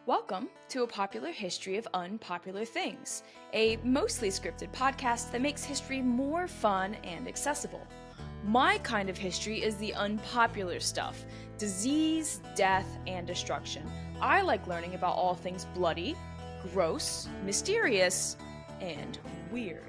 Welcome to A Popular History of Unpopular Things, a mostly scripted podcast that makes history more fun and accessible. My kind of history is the unpopular stuff: disease, death, and destruction. I like learning about all things bloody, gross, mysterious, and weird.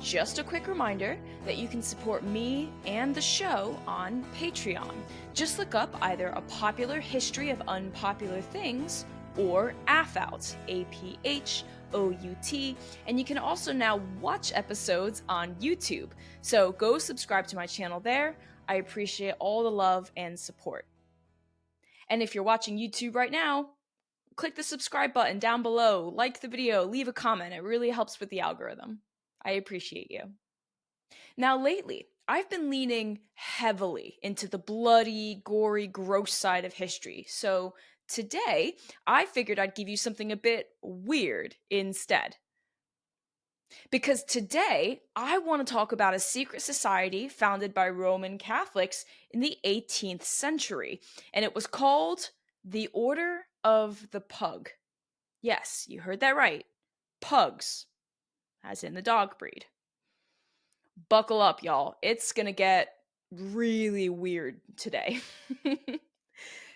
Just a quick reminder that you can support me and the show on Patreon. Just look up either A Popular History of Unpopular Things or APHOUT, APHOUT, and you can also now watch episodes on YouTube. So go subscribe to my channel there. I appreciate all the love and support. And if you're watching YouTube right now, click the subscribe button down below, like the video, leave a comment. It really helps with the algorithm. I appreciate you. Now, lately, I've been leaning heavily into the bloody, gory, gross side of history. So today, I figured I'd give you something a bit weird instead. Because today, I want to talk about a secret society founded by Roman Catholics in the 18th century, and it was called the Order of the Pug. Yes, you heard that right. Pugs, as in the dog breed. Buckle up, y'all. It's gonna get really weird today.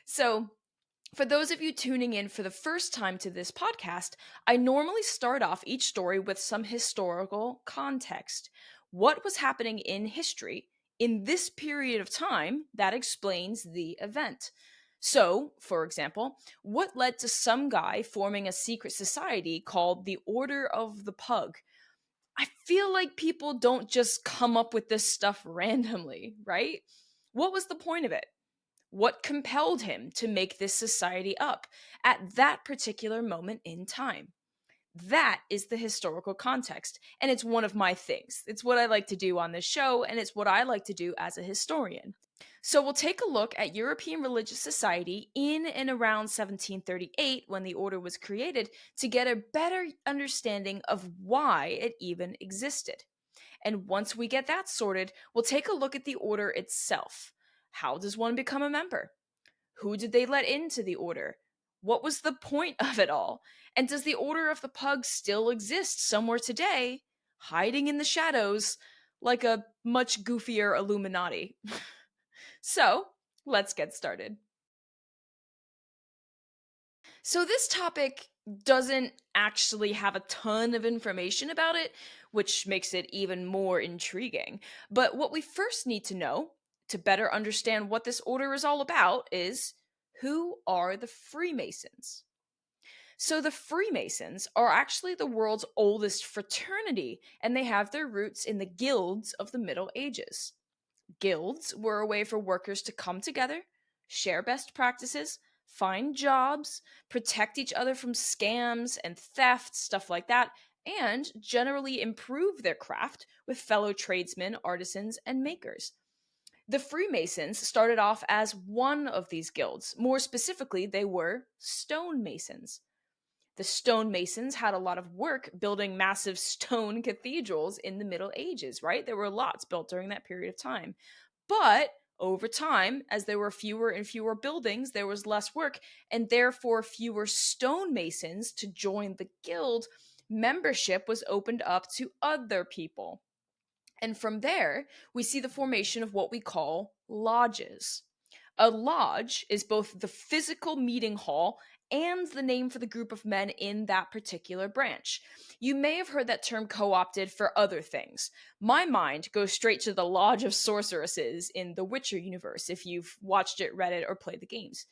So, for those of you tuning in for the first time to this podcast, I normally start off each story with some historical context. What was happening in history in this period of time that explains the event? So, for example, what led to some guy forming a secret society called the Order of the Pug? I feel like people don't just come up with this stuff randomly, right? What was the point of it? What compelled him to make this society up at that particular moment in time? That is the historical context, and it's one of my things. It's what I like to do on this show, and it's what I like to do as a historian. So we'll take a look at European religious society in and around 1738 when the order was created to get a better understanding of why it even existed. And once we get that sorted, we'll take a look at the order itself. How does one become a member? Who did they let into the order? What was the point of it all? And does the Order of the Pug still exist somewhere today, hiding in the shadows like a much goofier Illuminati? So, let's get started. So, this topic doesn't actually have a ton of information about it, which makes it even more intriguing. But what we first need to know to better understand what this order is all about is, who are the Freemasons? So, the Freemasons are actually the world's oldest fraternity, and they have their roots in the guilds of the Middle Ages. Guilds were a way for workers to come together, share best practices, find jobs, protect each other from scams and theft, stuff like that, and generally improve their craft with fellow tradesmen, artisans, and makers. The Freemasons started off as one of these guilds. More specifically, they were stonemasons. The stonemasons had a lot of work building massive stone cathedrals in the Middle Ages, right? There were lots built during that period of time. But over time, as there were fewer and fewer buildings, there was less work, and therefore fewer stonemasons to join the guild. Membership was opened up to other people. And from there, we see the formation of what we call lodges. A lodge is both the physical meeting hall and the name for the group of men in that particular branch. You may have heard that term co opted for other things. My mind goes straight to the Lodge of Sorceresses in the Witcher universe, if you've watched it, read it, or played the games.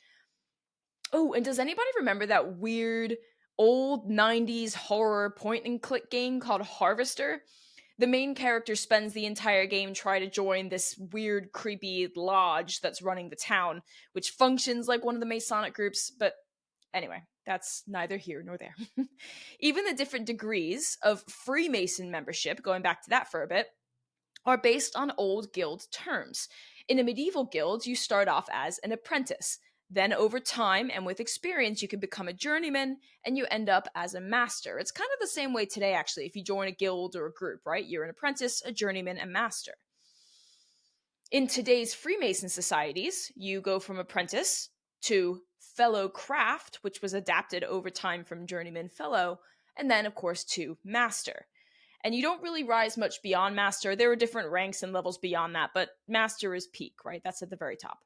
Oh, and does anybody remember that weird old 90s horror point and click game called Harvester? The main character spends the entire game trying to join this weird, creepy lodge that's running the town, which functions like one of the Masonic groups, but anyway, that's neither here nor there. Even the different degrees of Freemason membership, going back to that for a bit, are based on old guild terms. In a medieval guild, you start off as an apprentice. Then, over time and with experience, you can become a journeyman and you end up as a master. It's kind of the same way today, actually, if you join a guild or a group, right? You're an apprentice, a journeyman, and master. In today's Freemason societies, you go from apprentice to fellow craft, which was adapted over time from journeyman fellow, and then, of course, to master. And you don't really rise much beyond master. There are different ranks and levels beyond that, but master is peak, right? That's at the very top.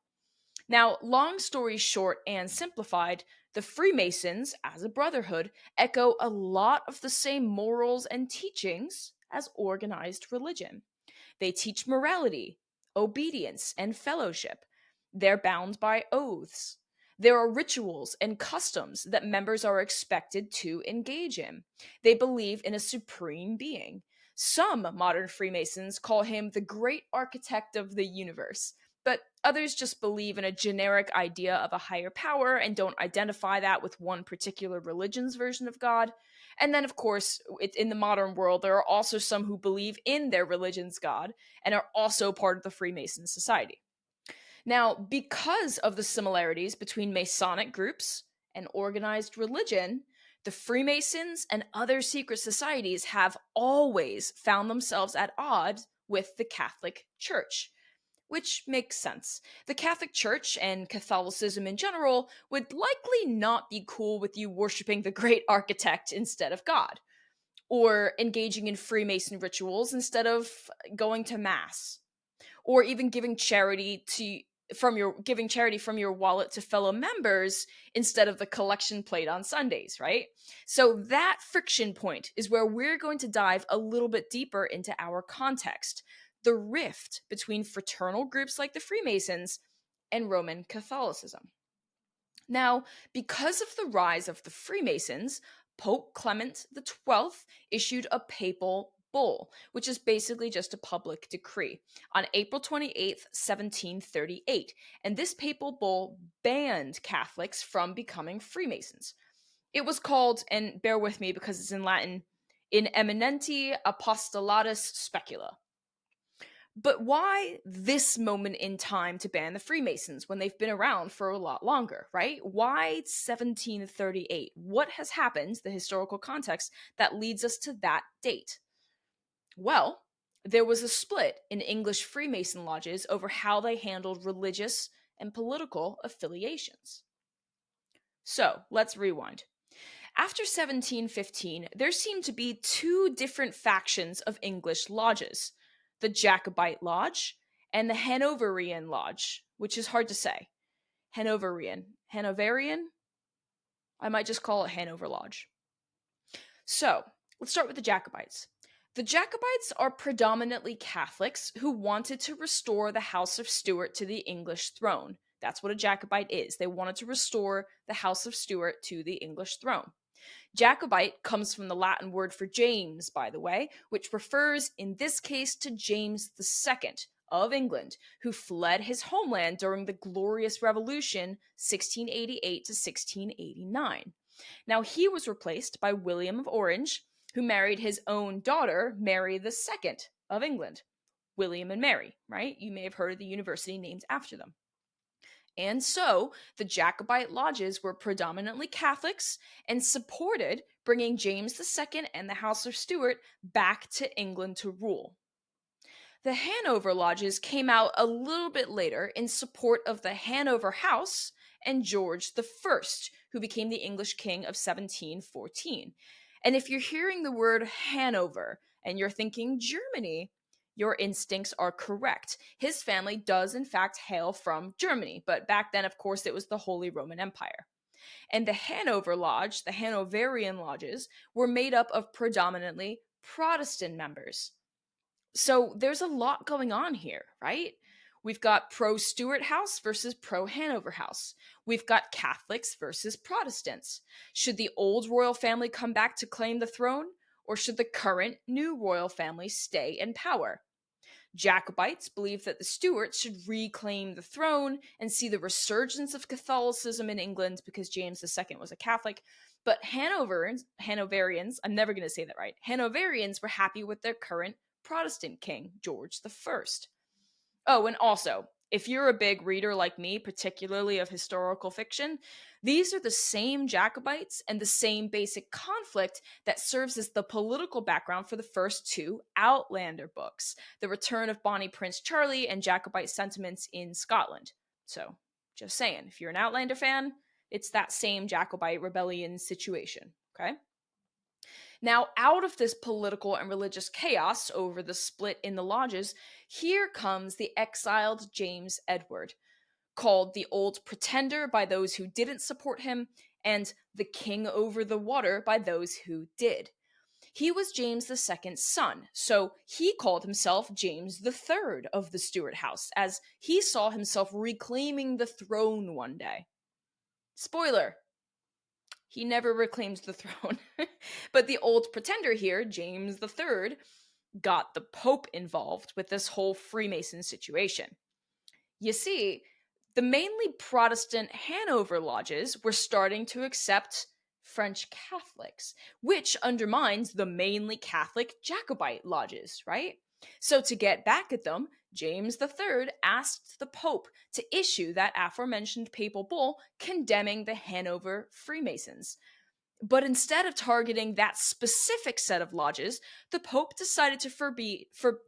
Now, long story short and simplified, the Freemasons, as a brotherhood, echo a lot of the same morals and teachings as organized religion. They teach morality, obedience, and fellowship. They're bound by oaths. There are rituals and customs that members are expected to engage in. They believe in a supreme being. Some modern Freemasons call him the great architect of the universe, but others just believe in a generic idea of a higher power and don't identify that with one particular religion's version of God. And then, of course, in the modern world, there are also some who believe in their religion's God and are also part of the Freemason society. Now, because of the similarities between Masonic groups and organized religion, the Freemasons and other secret societies have always found themselves at odds with the Catholic Church, which makes sense. The Catholic Church and Catholicism in general would likely not be cool with you worshiping the great architect instead of God, or engaging in Freemason rituals instead of going to mass, or even giving charity from your wallet to fellow members instead of the collection plate on Sundays, right? So that friction point is where we're going to dive a little bit deeper into our context, the rift between fraternal groups like the Freemasons and Roman Catholicism. Now, because of the rise of the Freemasons, Pope Clement XII issued a papal bull, which is basically just a public decree, on April 28th, 1738. And this papal bull banned Catholics from becoming Freemasons. It was called, and bear with me because it's in Latin, In Eminenti Apostolatus Specula. But why this moment in time to ban the Freemasons when they've been around for a lot longer, right? Why 1738? What has happened, the historical context, that leads us to that date? Well, there was a split in English Freemason lodges over how they handled religious and political affiliations. So, let's rewind. After 1715, there seemed to be two different factions of English lodges: the Jacobite Lodge and the Hanoverian Lodge, which is hard to say. Hanoverian? I might just call it Hanover Lodge. So, let's start with the Jacobites. The Jacobites are predominantly Catholics who wanted to restore the House of Stuart to the English throne. That's what a Jacobite is. They wanted to restore the House of Stuart to the English throne. Jacobite comes from the Latin word for James, by the way, which refers in this case to James II of England, who fled his homeland during the Glorious Revolution 1688 to 1689. Now, he was replaced by William of Orange, who married his own daughter, Mary II of England. William and Mary, right? You may have heard of the university named after them. And so, the Jacobite lodges were predominantly Catholics and supported bringing James II and the House of Stuart back to England to rule. The Hanover lodges came out a little bit later in support of the Hanover House and George I, who became the English king of 1714. And if you're hearing the word Hanover and you're thinking Germany, your instincts are correct. His family does, in fact, hail from Germany, but back then, of course, it was the Holy Roman Empire. And the Hanover Lodge, the Hanoverian lodges, were made up of predominantly Protestant members. So there's a lot going on here, right? We've got pro-Stuart House versus pro-Hanover House. We've got Catholics versus Protestants. Should the old royal family come back to claim the throne, or should the current new royal family stay in power? Jacobites believed that the Stuarts should reclaim the throne and see the resurgence of Catholicism in England because James II was a Catholic. But Hanoverians, I'm never going to say that right, Hanoverians were happy with their current Protestant king, George I. Oh, and also, if you're a big reader like me, particularly of historical fiction, these are the same Jacobites and the same basic conflict that serves as the political background for the first two Outlander books, The Return of Bonnie Prince Charlie and Jacobite Sentiments in Scotland. So, just saying, if you're an Outlander fan, It's that same Jacobite rebellion situation, okay? Now, out of this political and religious chaos over the split in the lodges, here comes the exiled James Edward, called the Old Pretender by those who didn't support him, and the King over the Water by those who did. He was James II's son, so he called himself James III of the Stuart House, as he saw himself reclaiming the throne one day. Spoiler, he never reclaimed the throne. But the Old Pretender here, James III, got the Pope involved with this whole Freemason situation. You see, the mainly Protestant Hanover lodges were starting to accept French Catholics, which undermines the mainly Catholic Jacobite lodges, right? So, to get back at them, James III asked the Pope to issue that aforementioned papal bull condemning the Hanover Freemasons. But instead of targeting that specific set of lodges, the Pope decided to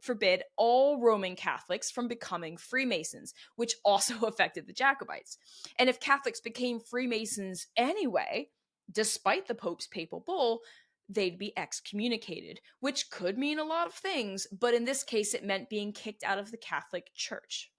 forbid all Roman Catholics from becoming Freemasons, which also affected the Jacobites. And if Catholics became Freemasons anyway, despite the Pope's papal bull, they'd be excommunicated, which could mean a lot of things, but in this case, it meant being kicked out of the Catholic Church.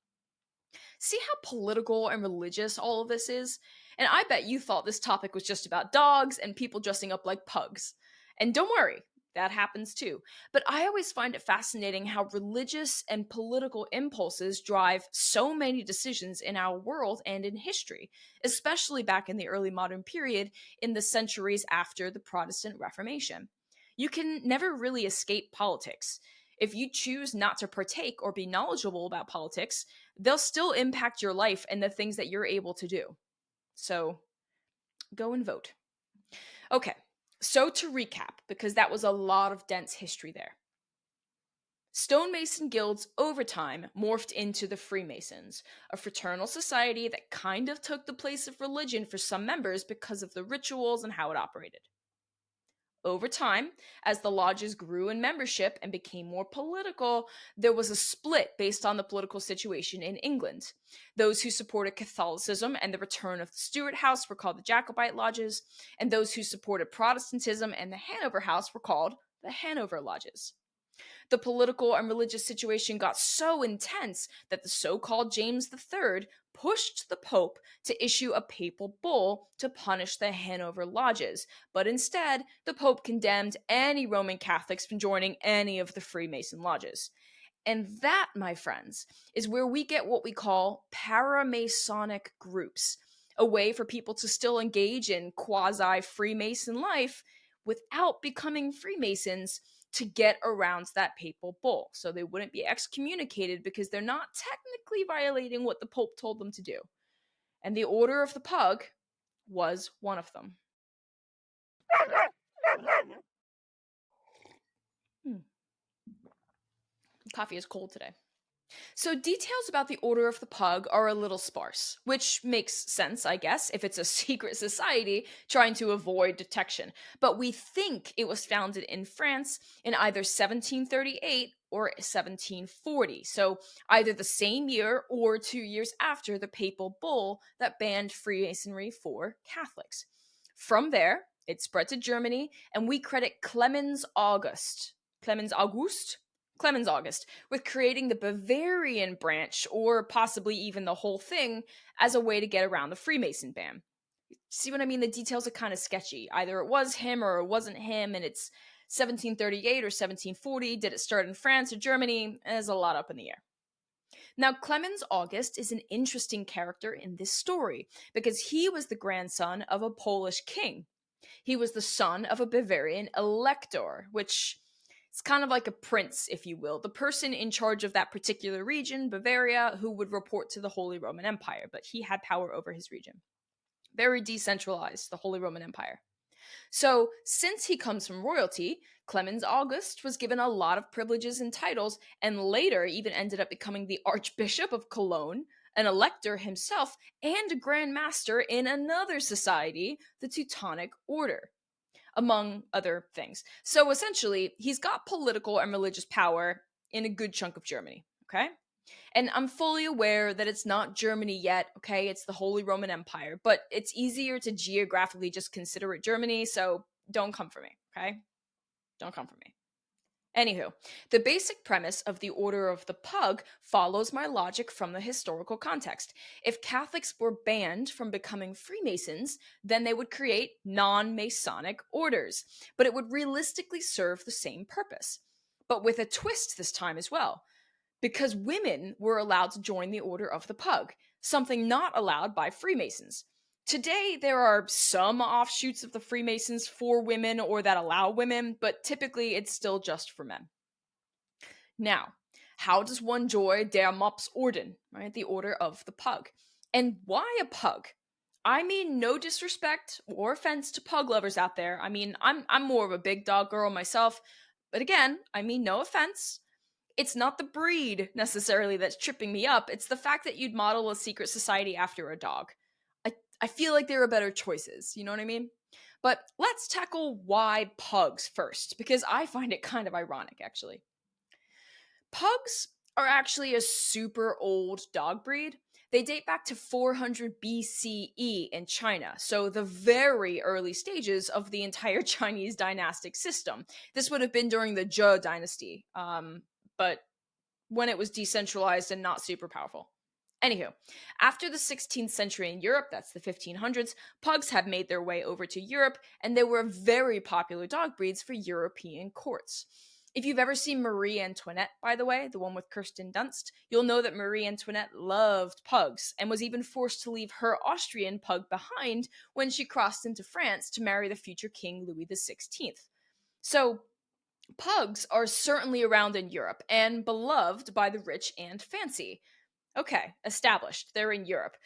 See how political and religious all of this is? And I bet you thought this topic was just about dogs and people dressing up like pugs. And don't worry, that happens too. But I always find it fascinating how religious and political impulses drive so many decisions in our world and in history, especially back in the early modern period in the centuries after the Protestant Reformation. You can never really escape politics. If you choose not to partake or be knowledgeable about politics, they'll still impact your life and the things that you're able to do. So go and vote. Okay, so to recap, because that was a lot of dense history there. Stonemason guilds over time morphed into the Freemasons, a fraternal society that kind of took the place of religion for some members because of the rituals and how it operated. Over time, as the lodges grew in membership and became more political, there was a split based on the political situation in England. Those who supported Catholicism and the return of the Stuart House were called the Jacobite Lodges, and those who supported Protestantism and the Hanover House were called the Hanover Lodges. The political and religious situation got so intense that the so-called James III pushed the Pope to issue a papal bull to punish the Hanover lodges, but instead, the Pope condemned any Roman Catholics from joining any of the Freemason lodges. And that, my friends, is where we get what we call para-Masonic groups, a way for people to still engage in quasi-Freemason life without becoming Freemasons to get around that papal bull. So they wouldn't be excommunicated because they're not technically violating what the Pope told them to do. And the Order of the Pug was one of them. Coffee is cold today. So details about the Order of the Pug are a little sparse, which makes sense, I guess, if it's a secret society trying to avoid detection. But we think it was founded in France in either 1738 or 1740, so either the same year or 2 years after the papal bull that banned Freemasonry for Catholics. From there, it spread to Germany, and we credit Clemens August, with creating the Bavarian branch, or possibly even the whole thing, as a way to get around the Freemason ban. See what I mean? The details are kind of sketchy. Either it was him or it wasn't him, and it's 1738 or 1740. Did it start in France or Germany? There's a lot up in the air. Now, Clemens August is an interesting character in this story because he was the grandson of a Polish king. He was the son of a Bavarian elector, which it's kind of like a prince, if you will, the person in charge of that particular region, Bavaria, who would report to the Holy Roman Empire, but he had power over his region. Very decentralized, the Holy Roman Empire. So, since he comes from royalty, Clemens August was given a lot of privileges and titles, and later even ended up becoming the Archbishop of Cologne, an elector himself, and a Grand Master in another society, the Teutonic Order, among other things. So essentially, he's got political and religious power in a good chunk of Germany, okay? And I'm fully aware that it's not Germany yet, okay? It's the Holy Roman Empire, but it's easier to geographically just consider it Germany, so don't come for me, okay? Don't come for me. Anywho, the basic premise of the Order of the Pug follows my logic from the historical context. If Catholics were banned from becoming Freemasons, then they would create non Masonic orders, but it would realistically serve the same purpose. But with a twist this time as well, because women were allowed to join the Order of the Pug, something not allowed by Freemasons. Today, there are some offshoots of the Freemasons for women or that allow women, but typically it's still just for men. Now, how does one join der Mopsorden, right? The Order of the Pug. And why a pug? I mean, no disrespect or offense to pug lovers out there. I mean, I'm more of a big dog girl myself, but again, I mean no offense. It's not the breed necessarily that's tripping me up. It's the fact that you'd model a secret society after a dog. I feel like there are better choices. You know what I mean? But let's tackle why pugs first, because I find it kind of ironic, actually. Pugs are actually a super old dog breed. They date back to 400 BCE in China, so the very early stages of the entire Chinese dynastic system. This would have been during the Zhou dynasty, but when it was decentralized and not super powerful. Anywho, after the 16th century in Europe, that's the 1500s, pugs had made their way over to Europe, and they were very popular dog breeds for European courts. If you've ever seen Marie Antoinette, by the way, the one with Kirsten Dunst, you'll know that Marie Antoinette loved pugs and was even forced to leave her Austrian pug behind when she crossed into France to marry the future King Louis XVI. So, pugs are certainly around in Europe and beloved by the rich and fancy. Okay, established. They're in Europe.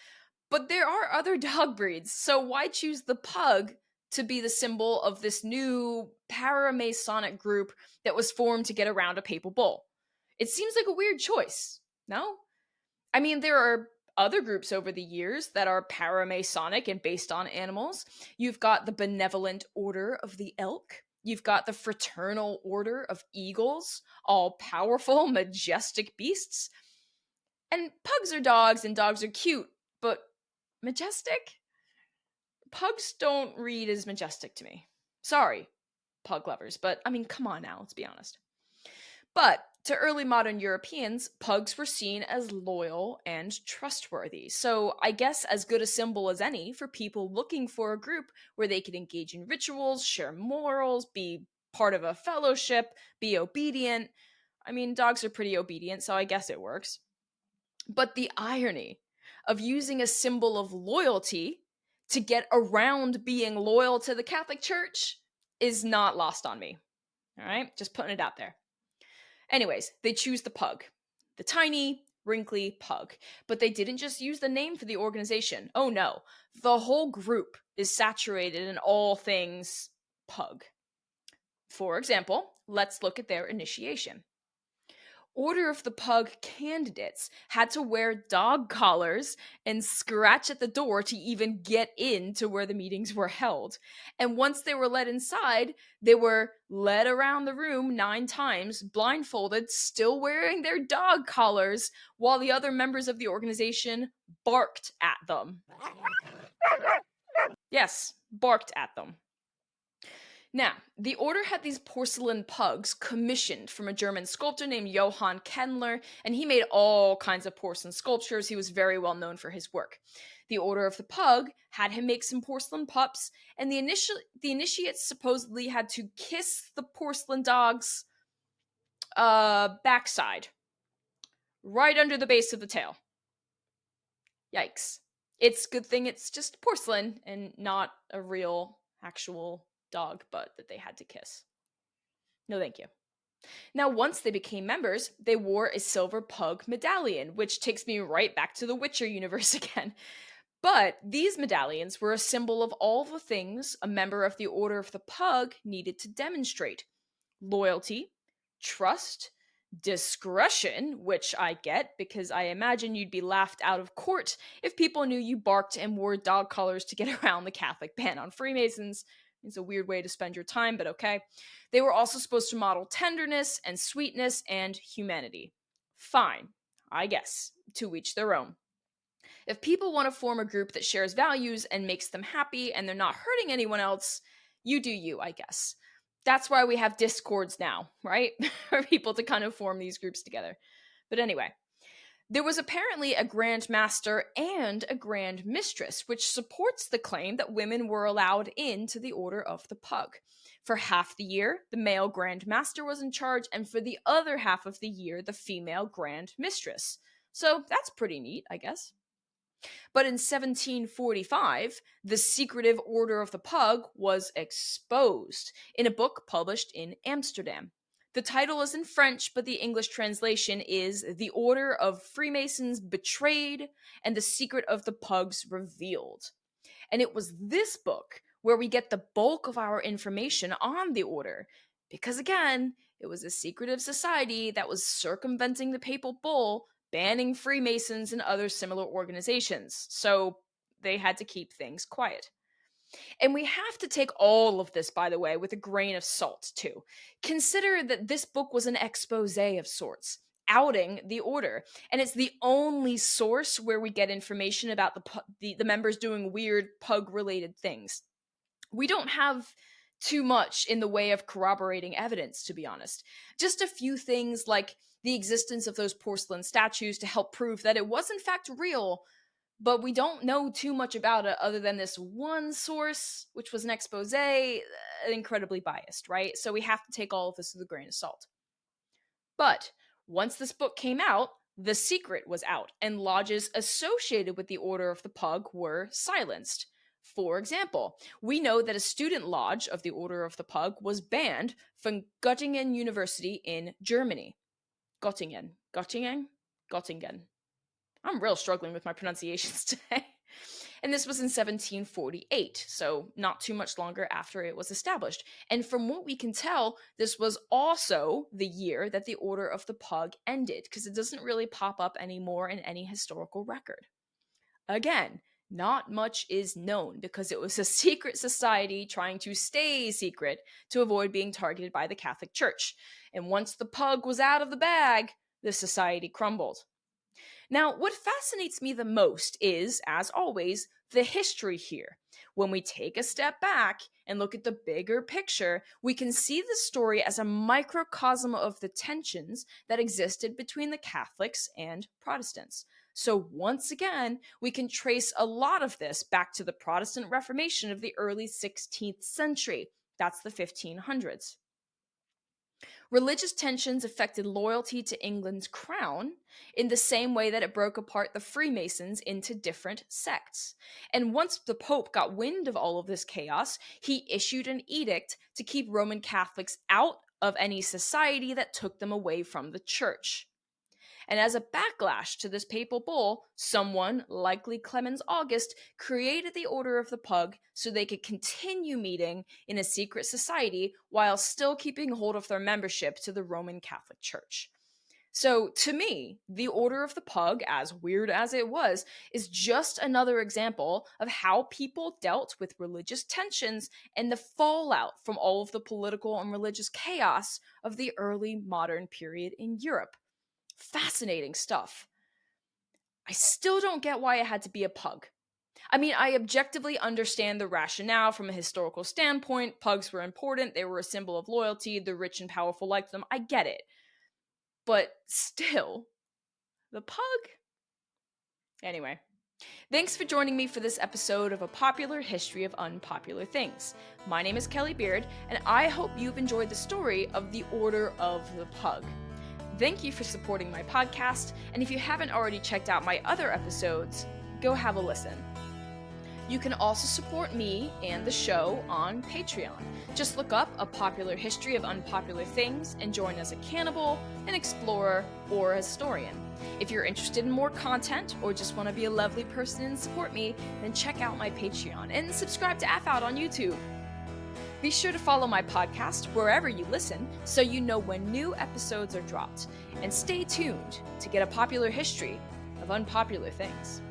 But there are other dog breeds, so why choose the pug to be the symbol of this new para-Masonic group that was formed to get around a papal bull? It seems like a weird choice, no? I mean, there are other groups over the years that are para-Masonic and based on animals. You've got the Benevolent Order of the Elk. You've got the Fraternal Order of Eagles, all powerful, majestic beasts. And pugs are dogs and dogs are cute, but majestic? Pugs don't read as majestic to me. Sorry, pug lovers, but I mean, come on now, let's be honest. But to early modern Europeans, pugs were seen as loyal and trustworthy. So I guess as good a symbol as any for people looking for a group where they could engage in rituals, share morals, be part of a fellowship, be obedient. I mean, dogs are pretty obedient, so I guess it works. But the irony of using a symbol of loyalty to get around being loyal to the Catholic Church is not lost on me. All right, just putting it out there. Anyways, they choose the pug, the tiny, wrinkly pug. But they didn't just use the name for the organization. Oh no, the whole group is saturated in all things pug. For example, let's look at their initiation. Order of the Pug candidates had to wear dog collars and scratch at the door to even get into where the meetings were held. And once they were let inside, they were led around the room 9 times, blindfolded, still wearing their dog collars, while the other members of the organization barked at them. Yes, barked at them. Now, the order had these porcelain pugs commissioned from a German sculptor named Johann Kendler, and he made all kinds of porcelain sculptures. He was very well known for his work. The Order of the Pug had him make some porcelain pups, and the initiates supposedly had to kiss the porcelain dog's backside, right under the base of the tail. Yikes. It's a good thing it's just porcelain and not a real, actual dog butt that they had to kiss. No, thank you. Now, once they became members, they wore a silver pug medallion, which takes me right back to the Witcher universe again. But these medallions were a symbol of all the things a member of the Order of the Pug needed to demonstrate: loyalty, trust, discretion, which I get because I imagine you'd be laughed out of court if people knew you barked and wore dog collars to get around the Catholic ban on Freemasons. It's a weird way to spend your time, but okay. They were also supposed to model tenderness and sweetness and humanity. Fine. I guess, to each their own. If people want to form a group that shares values and makes them happy and they're not hurting anyone else, you do you, I guess. That's why we have discords now, right? For people to kind of form these groups together. But anyway, there was apparently a Grand Master and a Grand Mistress, which supports the claim that women were allowed into the Order of the Pug. For half the year, the male Grand Master was in charge, and for the other half of the year, the female Grand Mistress. So that's pretty neat, I guess. But in 1745, the secretive Order of the Pug was exposed in a book published in Amsterdam. The title is in French, but the English translation is The Order of Freemasons Betrayed and the Secret of the Pugs Revealed. And it was this book where we get the bulk of our information on the order. Because again, it was a secretive society that was circumventing the papal bull, banning Freemasons and other similar organizations. So they had to keep things quiet. And we have to take all of this, by the way, with a grain of salt, too. Consider that this book was an expose of sorts, outing the order. And it's the only source where we get information about the members doing weird pug-related things. We don't have too much in the way of corroborating evidence, to be honest. Just a few things like the existence of those porcelain statues to help prove that it was in fact real, but we don't know too much about it other than this one source, which was an expose, incredibly biased, right? So we have to take all of this with a grain of salt. But once this book came out, the secret was out, and lodges associated with the Order of the Pug were silenced. For example, we know that a student lodge of the Order of the Pug was banned from Göttingen University in Germany. Göttingen. I'm real struggling with my pronunciations today. And this was in 1748, so not too much longer after it was established. And from what we can tell, this was also the year that the Order of the Pug ended, because it doesn't really pop up anymore in any historical record. Again, not much is known because it was a secret society trying to stay secret to avoid being targeted by the Catholic Church. And once the pug was out of the bag, the society crumbled. Now, what fascinates me the most is, as always, the history here. When we take a step back and look at the bigger picture, we can see the story as a microcosm of the tensions that existed between the Catholics and Protestants. So once again, we can trace a lot of this back to the Protestant Reformation of the early 16th century. That's the 1500s. Religious tensions affected loyalty to England's crown in the same way that it broke apart the Freemasons into different sects. And once the Pope got wind of all of this chaos, he issued an edict to keep Roman Catholics out of any society that took them away from the church. And as a backlash to this papal bull, someone, likely Clement August, created the Order of the Pug so they could continue meeting in a secret society while still keeping hold of their membership to the Roman Catholic Church. So, to me, the Order of the Pug, as weird as it was, is just another example of how people dealt with religious tensions and the fallout from all of the political and religious chaos of the early modern period in Europe. Fascinating stuff. I still don't get why it had to be a pug. I mean, I objectively understand the rationale from a historical standpoint. Pugs were important. They were a symbol of loyalty. The rich and powerful liked them. I get it. But still, the pug? Anyway, thanks for joining me for this episode of A Popular History of Unpopular Things. My name is Kelly Beard, and I hope you've enjoyed the story of the Order of the Pug. Thank you for supporting my podcast, and if you haven't already checked out my other episodes, go have a listen. You can also support me and the show on Patreon. Just look up A Popular History of Unpopular Things and join as a cannibal, an explorer, or a historian. If you're interested in more content or just want to be a lovely person and support me, then check out my Patreon and subscribe to AFOUT on YouTube. Be sure to follow my podcast wherever you listen so you know when new episodes are dropped. And stay tuned to get a popular history of unpopular things.